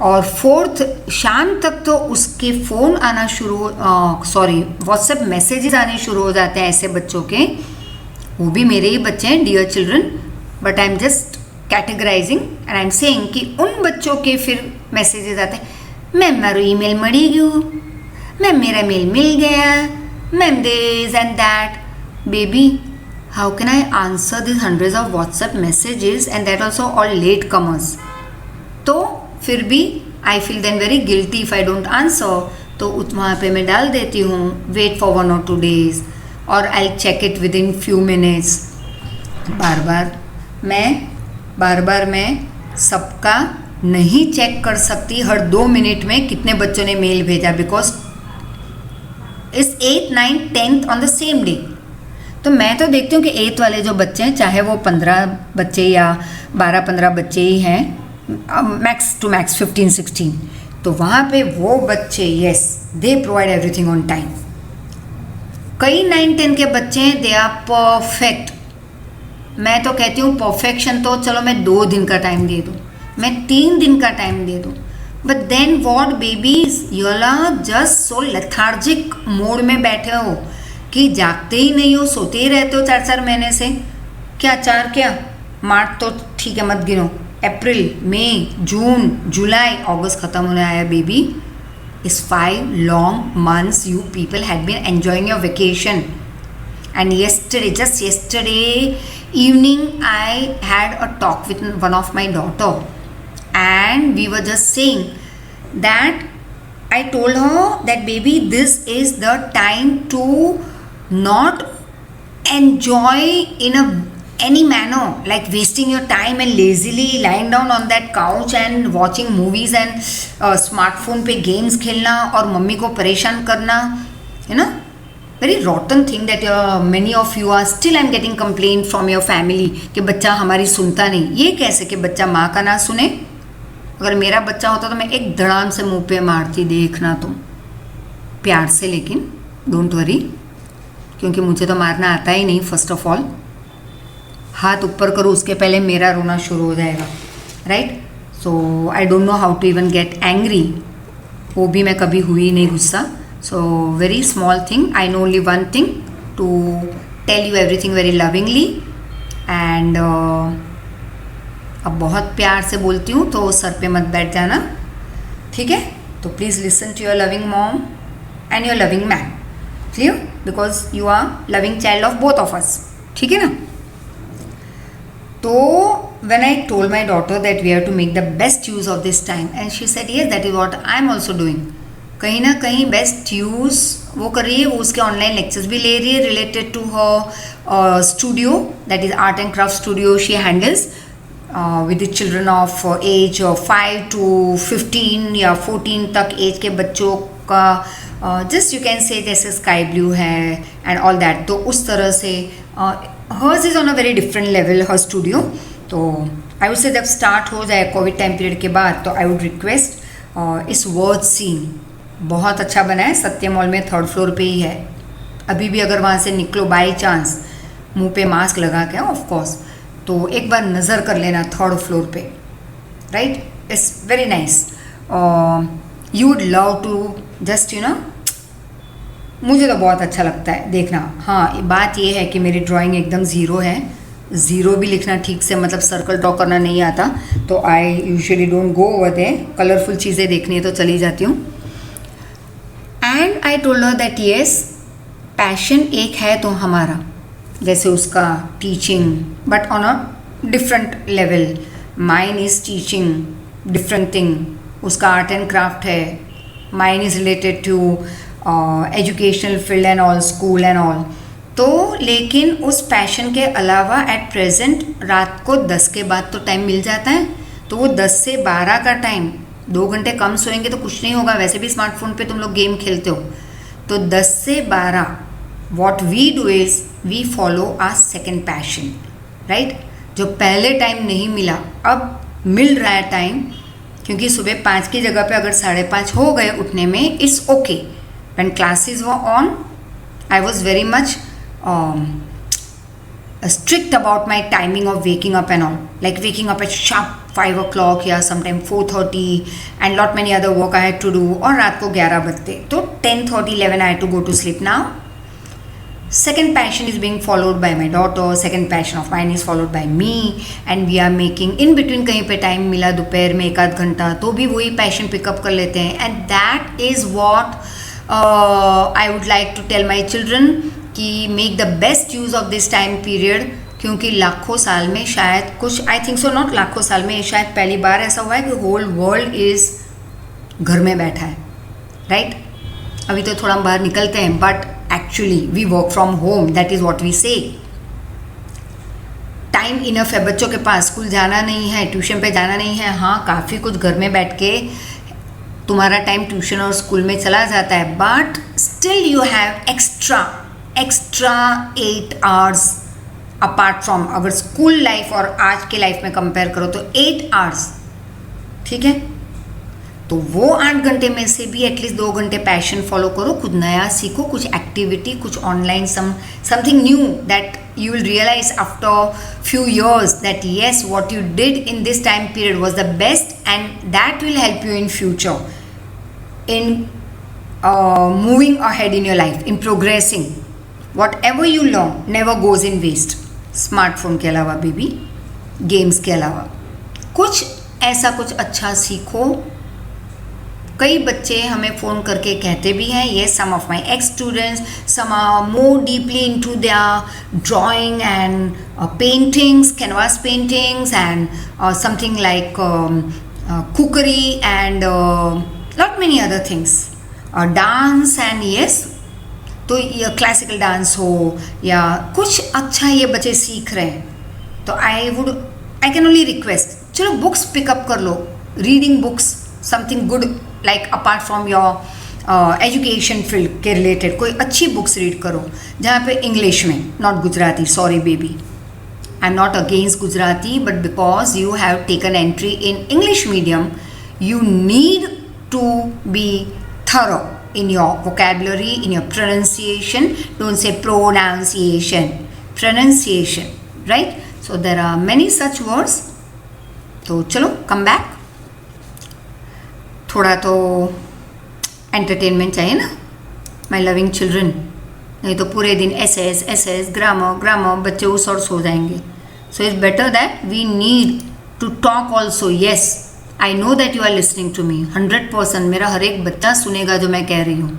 और 4th शाम तक तो उसके फ़ोन आना शुरू व्हाट्सएप मैसेजेस आने शुरू हो जाते हैं ऐसे बच्चों के. वो भी मेरे ही बच्चे हैं, dear children, but I am just categorising and I am saying कि उन बच्चों के फिर मैसेजेस आते हैं, मैम मारो ईमेल मड़ी गयो, मैम मेरा मेल मिल गया, ma'am this and that. Baby, how can I answer this hundreds of WhatsApp messages and that also all late comers. तो फिर भी I feel then very guilty if I don't answer. तो वहाँ पे मैं डाल देती हूँ वेट फॉर 1 or 2 days, और I check it within few minutes. बार बार मैं सबका नहीं चेक कर सकती हर 2 मिनट में कितने बच्चों ने मेल भेजा, बिकॉज इस 8th 9th 10th on the same day. तो मैं तो देखती हूँ कि 8th वाले जो बच्चे हैं, चाहे वो 15 बच्चे या 12-15 बच्चे ही हैं, मैक्स टू मैक्स 15-16, तो वहाँ पे वो बच्चे yes they provide everything on time. कई 9-10 के बच्चे हैं, दे आर परफेक्ट. मैं तो कहती हूँ परफेक्शन तो चलो मैं 2 दिन का टाइम दे दूँ, मैं 3 दिन का टाइम दे दूँ, but then what babies, you are just so lethargic mode में बैठे हो कि जागते ही नहीं हो, सोते ही रहते हो 4-4 महीने से. क्या मार्च तो ठीक है मत गिनो, अप्रैल, मई, जून, जुलाई, अगस्त ख़त्म होने आया बेबी. इस 5 long months you people had been enjoying your vacation. And just yesterday evening, I had a talk with one of my daughter, and we were just saying that I told her that baby, this is the time to not enjoy in any manner, like wasting your time and lazily lying down on that couch and watching movies and smartphone पे games खेलना और मम्मी को परेशान करना, you know. Very rotten thing that many of you are still I'm getting complaint from your family कि बच्चा हमारी सुनता नहीं. ये कैसे कि बच्चा माँ का ना सुने? अगर मेरा बच्चा होता तो मैं एक धड़ाम से मुंह पे मारती, देखना तुम, प्यार से, लेकिन डोंट वरी, क्योंकि मुझे तो मारना आता ही नहीं. फर्स्ट ऑफ ऑल हाथ ऊपर करो उसके पहले मेरा रोना शुरू हो जाएगा, right. So I don't know how to even get angry. वो भी मैं कभी हुई नहीं गुस्सा. So very small thing, I know only one thing, to tell you everything very lovingly, and अब बहुत प्यार से बोलती हूँ तो सर पे मत बैठ जाना, ठीक है. तो please listen to your loving mom and your loving man, clear, because you are loving child of both of us, ठीक है ना. तो when I told my daughter that we have to make the best use of this time, and she said yes, that is what I am also doing. कहीं ना कहीं बेस्ट यूज़ वो कर रही है. वो उसके ऑनलाइन लेक्चर्स भी ले रही है related to her studio, that is art and craft studio she handles with the children of age 5 to 15 या 14 तक एज के बच्चों का. जस्ट यू कैन से जैसे स्काई ब्लू है एंड ऑल दैट. तो उस तरह से hers is on a very different level her studio. तो आई वुड से जब स्टार्ट हो जाए कोविड टाइम पीरियड के बाद, तो आई वुड रिक्वेस्ट इस वर्ड सीन बहुत अच्छा बना है. सत्य मॉल में 3rd floor पे ही है. अभी भी अगर वहाँ से निकलो बाई चांस मुंह पे मास्क लगा के ऑफ कोर्स, तो एक बार नज़र कर लेना 3rd floor पे, right. It's very nice. You would love to just you know, मुझे तो बहुत अच्छा लगता है देखना. हाँ, बात ये है कि मेरी ड्राइंग एकदम ज़ीरो है, ज़ीरो भी लिखना ठीक से, मतलब सर्कल ड्रॉ करना नहीं आता, तो I usually don't go over there. Colourful चीज़ें देखनी है तो चली जाती हूँ. And I told her that yes, passion एक है तो हमारा, जैसे उसका teaching, but on a different level. Mine is teaching different thing, उसका आर्ट एंड क्राफ्ट है. Mine is related to educational field and all, school and all. तो लेकिन उस पैशन के अलावा एट प्रेजेंट रात को 10 के बाद तो टाइम मिल जाता है, तो वो 10 से 12 का टाइम, 2 घंटे कम सोएंगे तो कुछ नहीं होगा. वैसे भी स्मार्टफोन पे तुम लोग गेम खेलते हो. तो 10 से 12 what we do is we follow our second passion, right. जो पहले टाइम नहीं मिला अब मिल रहा है टाइम, क्योंकि सुबह 5 की जगह पे अगर 5:30 हो गए उठने में, it's okay. When classes were on I was very much strict about my timing of waking up and all, like waking up at sharp 5 o'clock या sometime 4:30 and lot many other work I had to do. और रात को 11 बजते, तो 10:30 11 I had to go to sleep. Now second passion is being followed by my daughter, second passion of mine is followed by me, and we are making in between. कहीं पे टाइम मिला दोपहर में 1 आध घंटा तो भी वही पैशन पिकअप कर लेते हैं. And that is what I would like to tell my children कि make the best use of this time period. क्योंकि लाखों साल में शायद कुछ, आई थिंक सो नॉट लाखों साल में, शायद पहली बार ऐसा हुआ है कि होल वर्ल्ड इज़ घर में बैठा है, राइट. अभी तो थोड़ा हम बाहर निकलते हैं, but actually we work from home, that is what we say. Time enough है, बच्चों के पास स्कूल जाना नहीं है, ट्यूशन पे जाना नहीं है. हाँ, काफ़ी कुछ घर में बैठ के तुम्हारा टाइम ट्यूशन और स्कूल में चला जाता है, but still you have extra 8 hours apart from, अगर स्कूल लाइफ और आज के लाइफ में कंपेयर करो तो 8 hours, ठीक है. तो वो 8 घंटे में से भी एटलीस्ट 2 घंटे पैशन फॉलो करो, कुछ नया सीखो, कुछ एक्टिविटी, कुछ online, something knew that you will realize after few years that yes, what you did in this time period was the best, and that will help you in future in moving ahead in your life, in progressing. Whatever you learn never goes in waste. Smartphone के अलावा बेबी, गेम्स के अलावा कुछ ऐसा कुछ अच्छा सीखो. कई बच्चे हमें फ़ोन करके कहते भी हैं, yes, some of my ex students, some are more deeply into their drawing and paintings, canvas paintings and something like cookery and lot many other things, dance and yes. तो ये क्लासिकल डांस हो या कुछ अच्छा ये बच्चे सीख रहे हैं, तो आई कैन ओनली रिक्वेस्ट, चलो बुक्स पिकअप कर लो, reading books, something good like apart from your education field के रिलेटेड कोई अच्छी बुक्स रीड करो जहाँ पे इंग्लिश में, not Gujarati. Sorry baby, I am not against Gujarati, but because you have taken entry in English medium, you need to be thorough in your vocabulary, in your pronunciation. Don't say pronunciation, pronunciation, right? So there are many such words. तो चलो come back. थोड़ा तो entertainment चाहिए ना, my loving children. नहीं तो पूरे दिन SS, grammar, बच्चे उस और सो जाएंगे. So it's better that we need to talk also. Yes, I know that you are listening to me. 100% मेरा हर एक बच्चा सुनेगा जो मैं कह रही हूँ.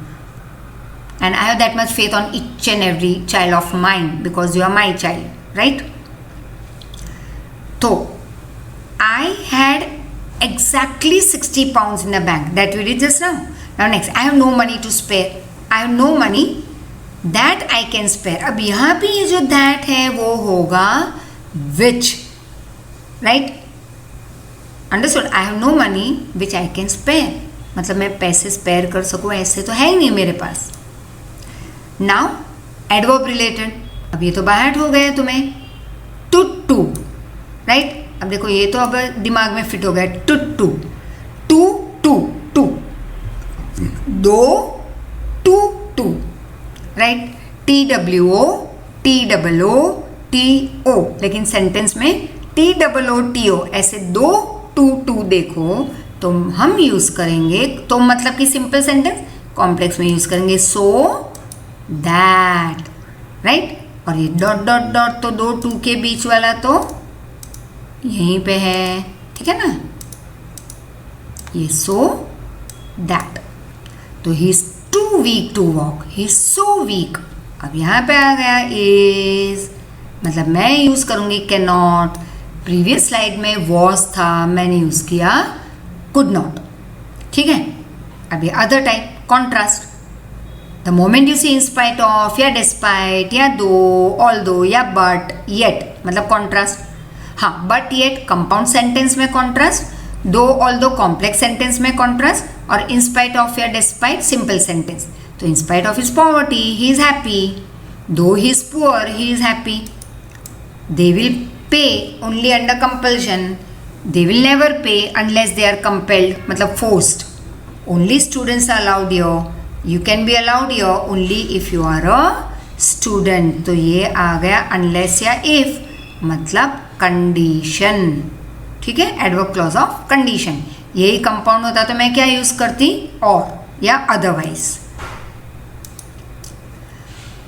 And I have that much faith on each and every child of mine because you are my child, right? So I had exactly 60 pounds in the bank that we did just now. Now next, I have no money to spare. I have no money that I can spare. अब यहाँ पे ये जो that है वो होगा which, right? Understood? I have no money which I can spare. मतलब मैं पैसे स्पेयर कर सकूँ ऐसे तो है ही नहीं मेरे पास. Now adverb related, अब ये तो बाहर हो गया तुम्हें, to, right? अब देखो ये तो अब दिमाग में फिट हो गया, to, दो, to, right? TWO, लेकिन सेंटेंस में TOOTO, ऐसे दो टू देखो तो हम यूज़ करेंगे, तो मतलब कि सिंपल सेंटेंस कॉम्प्लेक्स में यूज़ करेंगे, सो दैट, राइट? और ये डॉट डॉट डॉट तो दो टू के बीच वाला तो यहीं पे है, ठीक है ना, ये सो दैट, तो he is too weak to walk, he is so weak. अब यहाँ पे आ गया इज, मतलब मैं यूज करूंगी कैन नॉट, प्रीवियस स्लाइड में वॉज था, मैंने यूज किया कुड नॉट, ठीक है। अब ये other type contrast, the moment you see in spite of या डिस्पाइट या दो, ऑल दो या बट, येट, मतलब कॉन्ट्रास्ट। हाँ, बट येट कंपाउंड सेंटेंस में contrast, though although complex sentence में कॉन्ट्रास्ट, और इन स्पाइट ऑफ या डिस्पाइट सिंपल सेंटेंस। तो in spite of his poverty he is happy, though he is poor he is happy, they will pay only under compulsion, they will never pay unless they are compelled, मतलब forced. Only students are allowed here. You can be allowed here only if you are a student. तो ये आ गया unless या if, मतलब condition, ठीक है, adverb clause of condition। यही कंपाउंड होता तो मैं क्या यूज करती, और या अदरवाइज।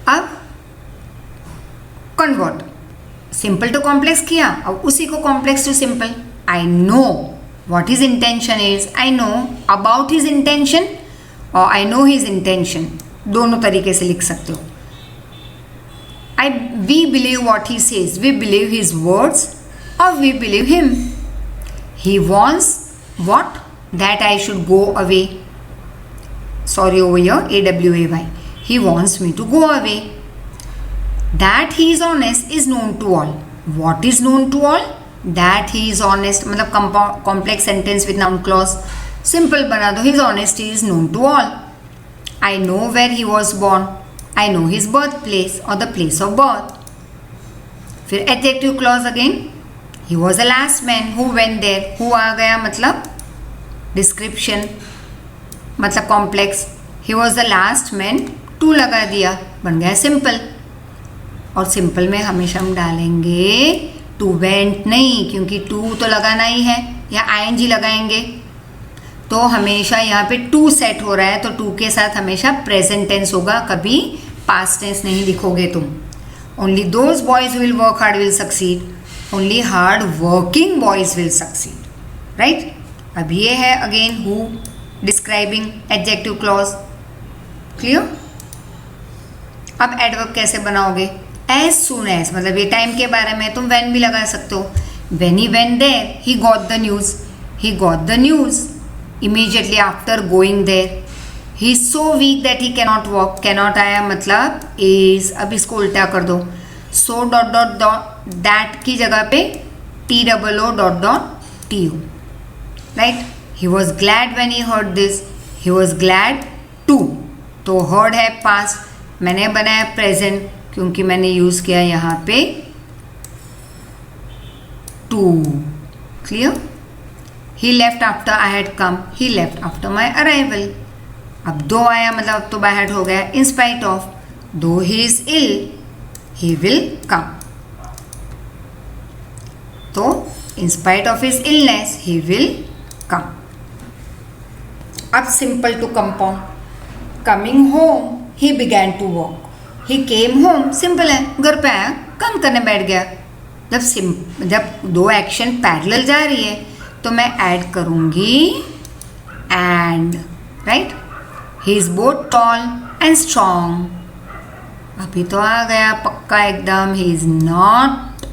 अब कन्वर्ट, सिंपल टू कॉम्प्लेक्स किया, अब उसी को complex to simple. I know what his intention is, I know about his intention, और I know his intention, दोनों तरीके से लिख सकते हो। We believe what he says, we believe his words, or we believe him. He wants what? That I should go away. Sorry, over here, AWAY. He wants me to go away. That he is honest is known to all. What is known to all? That he is honest, मतलब complex sentence with noun clause, simple बना दो, his honesty is known to all. I know where he was born, I know his birthplace or the place of birth. फिर adjective clause again, he was the last man who went there, who आ गया मतलब description, मतलब complex, he was the last man, to लगा दिया, बन गया simple। और सिंपल में हमेशा हम डालेंगे टू वेंट नहीं, क्योंकि टू तो लगाना ही है, या आईएनजी लगाएंगे तो हमेशा यहाँ पे टू सेट हो रहा है, तो टू के साथ हमेशा प्रेजेंट टेंस होगा, कभी पास्ट टेंस नहीं लिखोगे तुम। Only those boys will work hard will succeed, only hard working boys will succeed, right. अब ये है again who describing adjective clause, clear. अब एडवर्ब कैसे बनाओगे, एज सुन एज, मतलब ये टाइम के बारे में तुम व्हेन भी लगा सकते हो। When he went there he got the news, he got the news immediately after going there. He is so weak that he cannot walk, cannot आया मतलब इज, अब इसको उल्टा कर दो, so dot dot dot that की जगह पे TOO dot dot TO, right. He was glad when he heard this, he was glad to, तो हर्ड है पास्ट, मैंने बनाया प्रेजेंट क्योंकि मैंने यूज किया यहाँ पे to, clear. He left after I had come, he left after my arrival. अब दो आया मतलब अब तो बाय हैड हो गया, इन स्पाइट ऑफ, दो he is ill he will come, तो in spite of his illness he will come. अब simple to compound, coming home he began to walk, he came home, simple है, घर पे आया काम करने बैठ गया। जब दो एक्शन पैरेलल जा रही है तो मैं ऐड करूंगी and, right. He is both tall and strong, अभी तो आ गया पक्का एकदम, he is not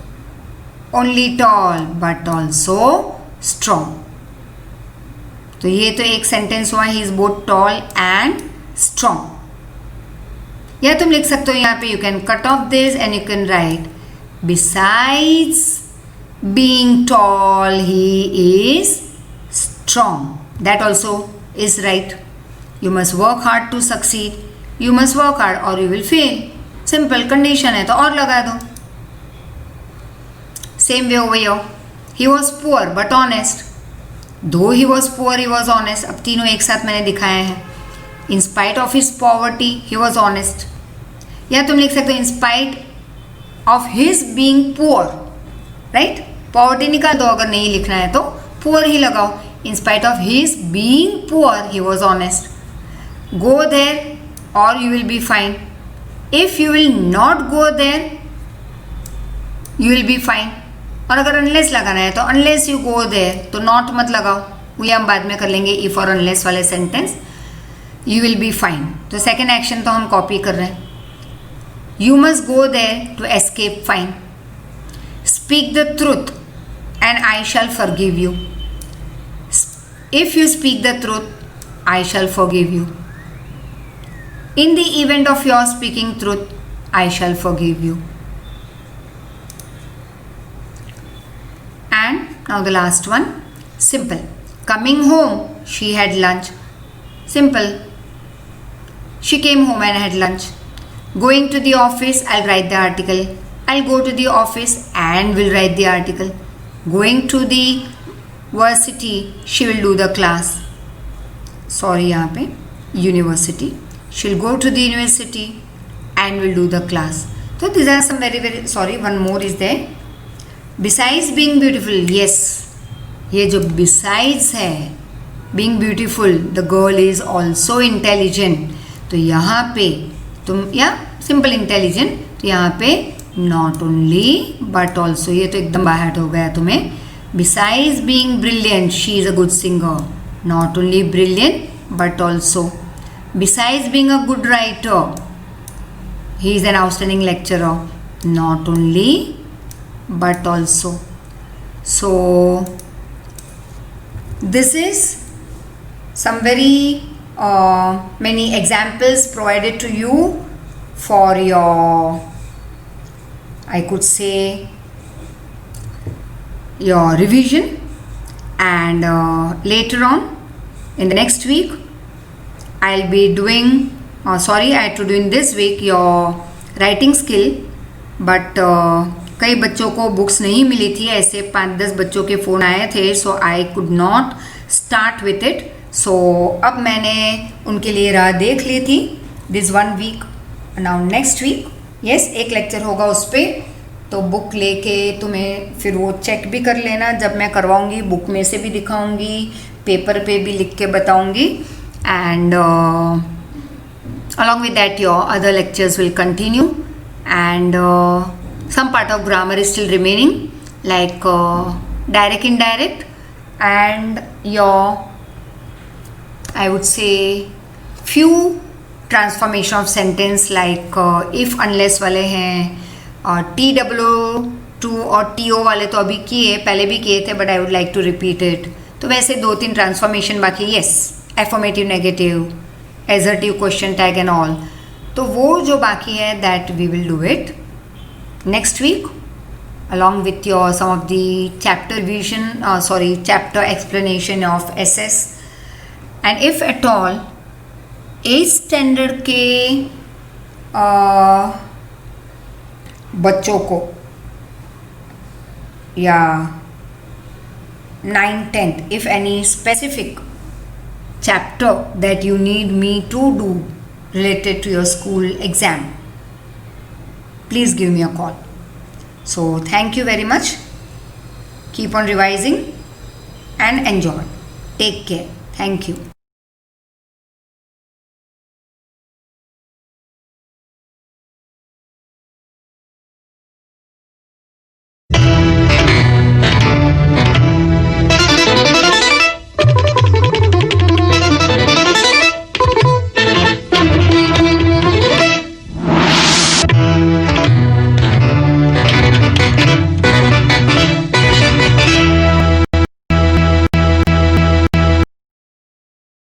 only tall but also strong. तो ये तो एक सेंटेंस हुआ, he is both tall and strong. या तुम लिख सकते हो यहाँ पे, you can cut off this and you can write, besides being tall he is strong, that also is right. You must work hard to succeed, you must work hard और you will fail, simple condition है तो और लगा दो। Same way over here, he was poor but honest, though he was poor he was honest, अब तीनों एक साथ मैंने दिखाया है। In spite of his poverty he was honest, या तुम लिख सकते हो in spite of his being poor, right. Poverty निकाल दो, अगर नहीं लिखना है तो पुअर ही लगाओ। In spite of his being poor he was honest, go there और you will be fine. If you will not go there you will be fine. और अगर अनलेस लगाना है तो अनलेस यू गो देयर, तो नॉट मत लगाओ, ये हम बाद में कर लेंगे इफ और अनलेस वाले सेंटेंस। यू विल बी फाइन, तो सेकेंड एक्शन तो हम कॉपी कर रहे हैं। You must go there to escape fine. Speak the truth and I shall forgive you. If you speak the truth I shall forgive you. In the event of your speaking truth I shall forgive you. And now the last one, simple. Coming home, she had lunch. Simple. She came home and had lunch. Going to the office, I'll write the article. I'll go to the office and will write the article. Going to the university, she will do the class. Sorry, यहाँ पे university. She'll go to the university and will do the class. So these are some very sorry. One more is there. Besides being beautiful, yes, ये जो besides है, being beautiful, the girl is also intelligent. तो यहाँ पे तुम या simple intelligent, तो यहाँ पे not only but also, ये तो एकदम बाहर हो गया तुम्हें. Besides being brilliant, she is a good singer. Not only brilliant but also. Besides being a good writer, he is an outstanding lecturer. Not only but also. So this is some very many examples provided to you for your, I could say, your revision. And later on in the next week I'll be doing sorry, I had to do in this week your writing skill, but कई बच्चों को बुक्स नहीं मिली थी, ऐसे 5-10 बच्चों के फ़ोन आए थे, so I could not start with it. So अब मैंने उनके लिए राह देख ली थी this 1 week. Now next week yes एक लेक्चर होगा उस पर, तो बुक लेके तुम्हें फिर वो चेक भी कर लेना. जब मैं करवाऊँगी बुक में से भी दिखाऊँगी, पेपर पे भी लिख के बताऊँगी. And along with that your other lectures will continue, and some part of grammar is still remaining, like direct, indirect, and your, I would say, few transformation of sentence, like if unless वाले हैं, TWO और TO वाले तो अभी किए, पहले भी किए थे, but I would like to repeat it. तो वैसे 2-3 ट्रांसफॉर्मेशन बाकी, yes, affirmative, negative, assertive, question tag and all. तो वो जो बाकी है that we will do it next week along with your some of the chapter revision, chapter explanation of SS. And if at all 8th standard के बच्चों को या 9th-10th, if any specific chapter that you need me to do related to your school exam, please give me a call. So thank you very much. Keep on revising and enjoy. Take care. Thank you.